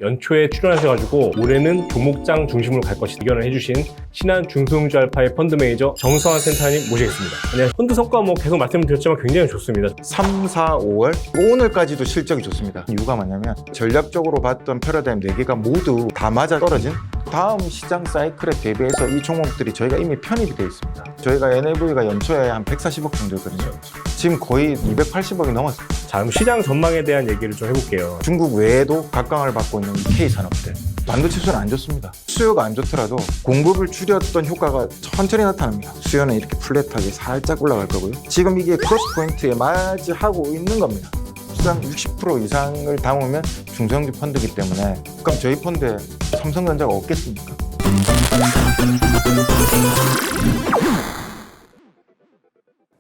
연초에 출연하셔가지고 올해는 종목장 중심으로 갈 것이다 의견을 해주신 신한 중소형주 알파의 펀드 매니저 정성환 센터님 모시겠습니다. 안녕하세요. 펀드 성과 계속 말씀드렸지만 굉장히 좋습니다. 3, 4, 5월 오늘까지도 실적이 좋습니다. 이유가 뭐냐면 전략적으로 봤던 패러다임 4개가 모두 다 맞아 떨어진 다음 시장 사이클에 대비해서 이 종목들이 저희가 이미 편입이 되어 있습니다. 저희가 NAV가 연초에 한 140억 정도였거든요. 지금 거의 280억이 넘었습니다. 자, 그럼 시장 전망에 대한 얘기를 좀 해볼게요. 중국 외에도 각광을 받고 있는 K산업들. 반도체 수는 안 좋습니다. 수요가 안 좋더라도 공급을 줄였던 효과가 천천히 나타납니다. 수요는 이렇게 플랫하게 살짝 올라갈 거고요. 지금 이게 크로스 포인트에 맞이하고 있는 겁니다. 시장 60% 이상을 담으면 중소형주 펀드이기 때문에 그럼 저희 펀드에 삼성전자가 없겠습니까?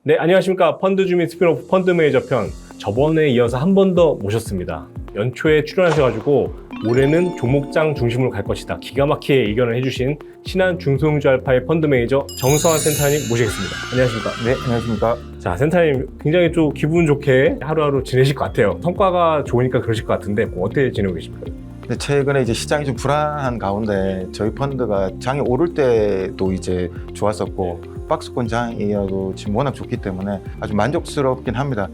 네, 안녕하십니까. 펀드 주민 스피노프 펀드 매니저 편 저번에 이어서 한 번 더 모셨습니다. 연초에 출연하셔가지고 올해는 종목장 중심으로 갈 것이다 기가 막히게 의견을 해주신 신한 중소형주 알파의 펀드 매니저 정성환 센터님 모시겠습니다. 안녕하십니까. 네, 안녕하십니까. 자, 센터님 굉장히 좀 기분 좋게 하루하루 지내실 것 같아요. 성과가 좋으니까 그러실 것 같은데 어떻게 지내고 계십니까? 근데 최근에 이제 시장이 좀 불안한 가운데 저희 펀드가 장이 오를 때도 이제 좋았었고 박스권 장이어도 지금 워낙 좋기 때문에 아주 만족스럽긴 합니다.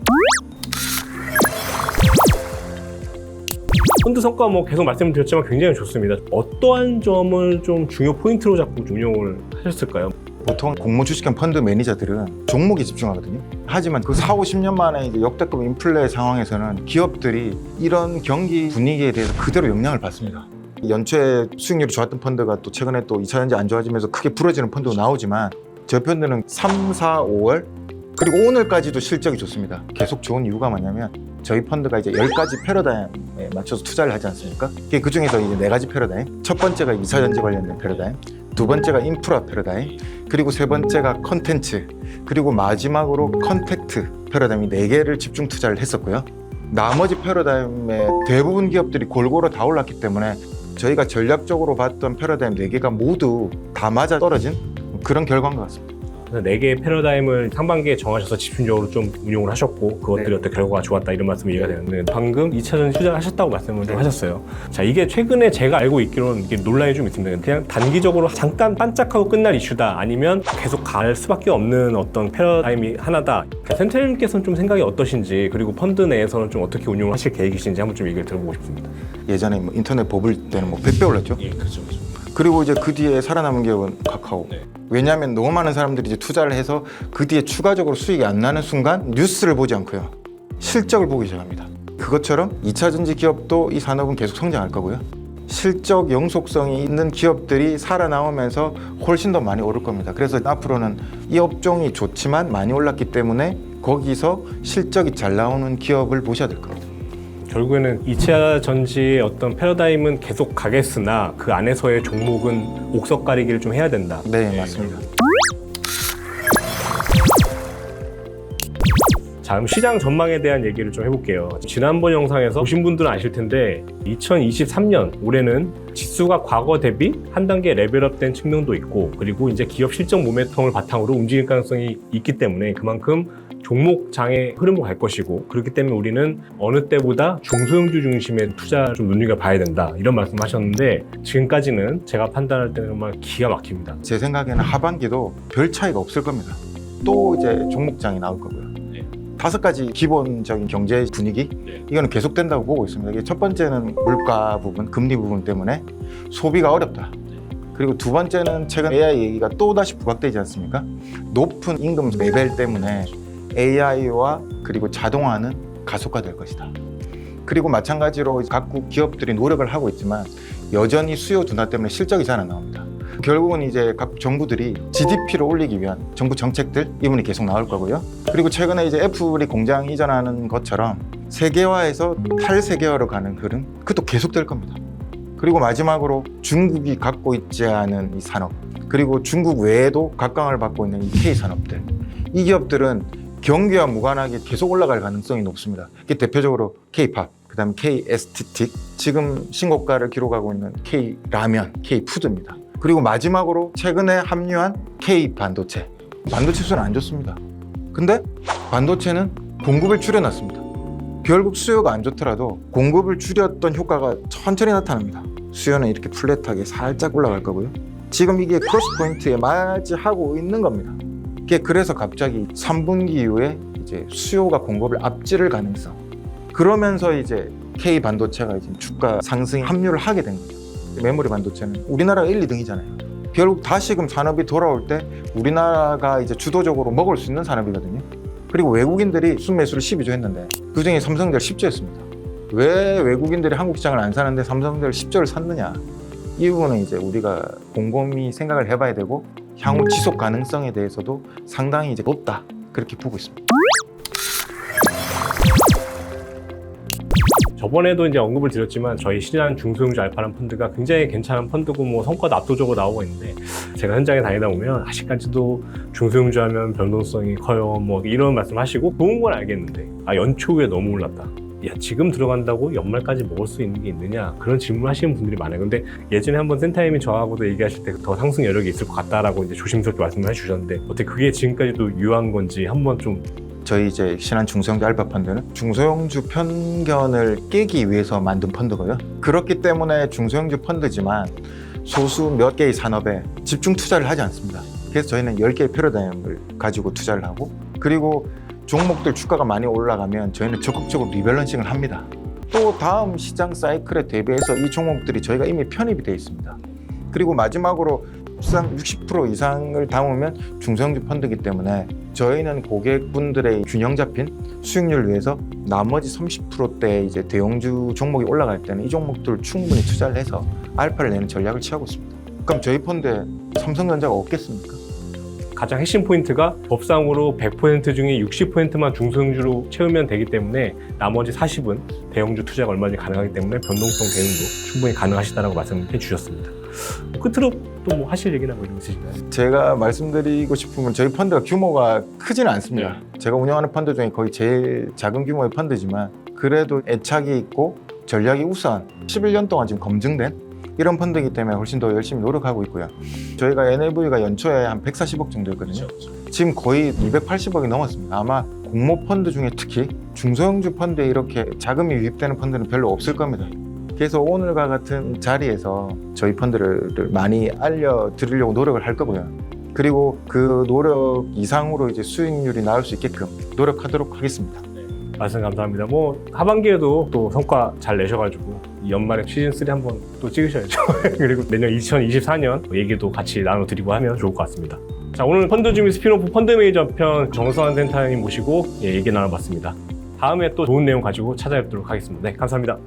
펀드 성과 계속 말씀드렸지만 굉장히 좋습니다. 어떠한 점을 좀 중요 포인트로 잡고 운용을 하셨을까요? 보통 공모 주식형 펀드 매니저들은 종목에 집중하거든요. 하지만 그 4, 50년 만에 이제 역대급 인플레 상황에서는 기업들이 이런 경기 분위기에 대해서 그대로 영향을 받습니다. 연초에 수익률이 좋았던 펀드가 또 최근에 또 2차전지 안 좋아지면서 크게 부러지는 펀드도 나오지만 저희 펀드는 3, 4, 5월 그리고 오늘까지도 실적이 좋습니다. 계속 좋은 이유가 뭐냐면 저희 펀드가 이제 10가지 패러다임에 맞춰서 투자를 하지 않습니까? 그 중에서 이제 4가지 패러다임. 첫 번째가 2차전지 관련된 패러다임, 두 번째가 인프라 패러다임, 그리고 세 번째가 컨텐츠, 그리고 마지막으로 컨택트 패러다임 4개를 집중 투자를 했었고요. 나머지 패러다임의 대부분 기업들이 골고루 다 올랐기 때문에 저희가 전략적으로 봤던 패러다임 4개가 모두 다 맞아 떨어진 그런 결과인 것 같습니다. 4개의 패러다임을 상반기에 정하셔서 집중적으로 좀 운용을 하셨고 그것들이 네. 어떤 결과가 좋았다 이런 말씀이 이해가 되는데 방금 2차전 투자를 하셨다고 말씀을 좀 하셨어요. 자, 이게 최근에 제가 알고 있기로는 이게 논란이 좀 있습니다. 그냥 단기적으로 잠깐 반짝하고 끝날 이슈다 아니면 계속 갈 수밖에 없는 어떤 패러다임이 하나다. 센터님께서는 좀 생각이 어떠신지 그리고 펀드 내에서는 좀 어떻게 운용을 하실 계획이신지 한번 좀 얘기를 들어보고 싶습니다. 예전에 인터넷 뽑을 때는 100배 올랐죠. 예, 그렇죠. 그리고 이제 그 뒤에 살아남은 기업은 카카오. 네. 왜냐하면 너무 많은 사람들이 이제 투자를 해서 그 뒤에 추가적으로 수익이 안 나는 순간 뉴스를 보지 않고요. 실적을 보기 시작합니다. 그것처럼 2차전지 기업도 이 산업은 계속 성장할 거고요. 실적 영속성이 있는 기업들이 살아나오면서 훨씬 더 많이 오를 겁니다. 그래서 앞으로는 이 업종이 좋지만 많이 올랐기 때문에 거기서 실적이 잘 나오는 기업을 보셔야 될 겁니다. 결국에는 2차 전지의 어떤 패러다임은 계속 가겠으나 그 안에서의 종목은 옥석 가리기를 좀 해야 된다. 네, 맞습니다. 자, 그럼 시장 전망에 대한 얘기를 좀 해볼게요. 지난번 영상에서 보신 분들은 아실 텐데 2023년 올해는 지수가 과거 대비 한 단계 레벨업된 측면도 있고 그리고 이제 기업 실적 모멘텀을 바탕으로 움직일 가능성이 있기 때문에 그만큼 종목장의 흐름으로 갈 것이고 그렇기 때문에 우리는 어느 때보다 중소형주 중심의 투자를 좀 눈여겨봐야 된다 이런 말씀하셨는데 지금까지는 제가 판단할 때는 정말 기가 막힙니다. 제 생각에는 하반기도 별 차이가 없을 겁니다. 또 이제 종목장이 나올 거고요. 5가지 기본적인 경제 분위기 이거는 계속된다고 보고 있습니다. 이게 첫 번째는 물가 부분, 금리 부분 때문에 소비가 어렵다. 그리고 두 번째는 최근 AI 얘기가 또다시 부각되지 않습니까? 높은 임금 레벨 때문에 AI와 그리고 자동화는 가속화될 것이다. 그리고 마찬가지로 각국 기업들이 노력을 하고 있지만 여전히 수요 둔화 때문에 실적이 잘 안 나옵니다. 결국은 이제 각 정부들이 GDP를 올리기 위한 정부 정책들 이 부분이 계속 나올 거고요. 그리고 최근에 이제 애플이 공장 이전하는 것처럼 세계화에서 탈세계화로 가는 흐름 그것도 계속될 겁니다. 그리고 마지막으로 중국이 갖고 있지 않은 이 산업 그리고 중국 외에도 각광을 받고 있는 이 K산업들 이 기업들은 경기와 무관하게 계속 올라갈 가능성이 높습니다. 이게 대표적으로 K팝, 그 다음에 K에스테틱, 지금 신고가를 기록하고 있는 K라면, K푸드입니다. 그리고 마지막으로 최근에 합류한 K반도체. 반도체 수는 안 좋습니다. 근데 반도체는 공급을 줄여놨습니다. 결국 수요가 안 좋더라도 공급을 줄였던 효과가 천천히 나타납니다. 수요는 이렇게 플랫하게 살짝 올라갈 거고요. 지금 이게 크로스 포인트에 맞이하고 있는 겁니다. 그래서 갑자기 3분기 이후에 이제 수요가 공급을 앞지를 가능성. 그러면서 이제 K 반도체가 이제 주가 상승에 합류를 하게 된 거죠. 메모리 반도체는 우리나라가 1, 2등이잖아요. 결국 다시금 산업이 돌아올 때 우리나라가 이제 주도적으로 먹을 수 있는 산업이거든요. 그리고 외국인들이 순매수를 12조 했는데 그중에 삼성전자 10조였습니다. 왜 외국인들이 한국 시장을 안 사는데 삼성전자 10조를 샀느냐? 이 부분은 이제 우리가 곰곰이 생각을 해봐야 되고 향후 지속 가능성에 대해서도 상당히 이제 높다 그렇게 보고 있습니다. 저번에도 이제 언급을 드렸지만 저희 신한 중소형주 알파란 펀드가 굉장히 괜찮은 펀드고 뭐 성과도 압도적으로 나오고 있는데 제가 현장에 다니다 보면 아직까지도 중소형주 하면 변동성이 커요 뭐 이런 말씀 하시고 좋은 건 알겠는데 연초 후에 너무 올랐다. 야 지금 들어간다고 연말까지 먹을 수 있는 게 있느냐 그런 질문을 하시는 분들이 많아요. 근데 예전에 한번 센타임이 저하고도 얘기하실 때 더 상승 여력이 있을 것 같다라고 이제 조심스럽게 말씀을 해주셨는데 어떻게 그게 지금까지도 유효한 건지 한번 좀 저희 이제 신한 중소형주 알파 펀드는 중소형주 편견을 깨기 위해서 만든 펀드고요. 그렇기 때문에 중소형주 펀드지만 소수 몇 개의 산업에 집중 투자를 하지 않습니다. 그래서 저희는 10개의 패러다임을 가지고 투자를 하고 그리고 종목들 주가가 많이 올라가면 저희는 적극적으로 리밸런싱을 합니다. 또 다음 시장 사이클에 대비해서 이 종목들이 저희가 이미 편입이 되어 있습니다. 그리고 마지막으로 수상 60% 이상을 담으면 중소형주 펀드이기 때문에 저희는 고객분들의 균형 잡힌 수익률을 위해서 나머지 30%대 이제 대형주 종목이 올라갈 때는 이 종목들을 충분히 투자를 해서 알파를 내는 전략을 취하고 있습니다. 그럼 저희 펀드에 삼성전자가 없겠습니까? 가장 핵심 포인트가 법상으로 100% 중에 60%만 중소형주로 채우면 되기 때문에 나머지 40은 대형주 투자가 얼마든지 가능하기 때문에 변동성 대응도 충분히 가능하시다라고 말씀해 주셨습니다. 끝으로 또 뭐 하실 얘기나 뭐 이런 거 있으신가요? 제가 말씀드리고 싶은 건 저희 펀드가 규모가 크지는 않습니다. 제가 운영하는 펀드 중에 거의 제일 작은 규모의 펀드지만 그래도 애착이 있고 전략이 우수한 11년 동안 지금 검증된 이런 펀드이기 때문에 훨씬 더 열심히 노력하고 있고요. 저희가 NAV가 연초에 한 140억 정도였거든요. 지금 거의 280억이 넘었습니다. 아마 공모 펀드 중에 특히 중소형주 펀드에 이렇게 자금이 유입되는 펀드는 별로 없을 겁니다. 그래서 오늘과 같은 자리에서 저희 펀드를 많이 알려드리려고 노력을 할 거고요. 그리고 그 노력 이상으로 이제 수익률이 나올 수 있게끔 노력하도록 하겠습니다. 말씀 감사합니다. 뭐 하반기에도 또 성과 잘 내셔가지고 이 연말에 시즌3 한번 또 찍으셔야죠. 그리고 내년 2024년 얘기도 같이 나눠드리고 하면 좋을 것 같습니다. 자, 오늘 펀드 준비 스피노프 펀드 매니저 편 정서환 센터장님 모시고 얘기 나눠봤습니다. 다음에 또 좋은 내용 가지고 찾아뵙도록 하겠습니다. 네, 감사합니다.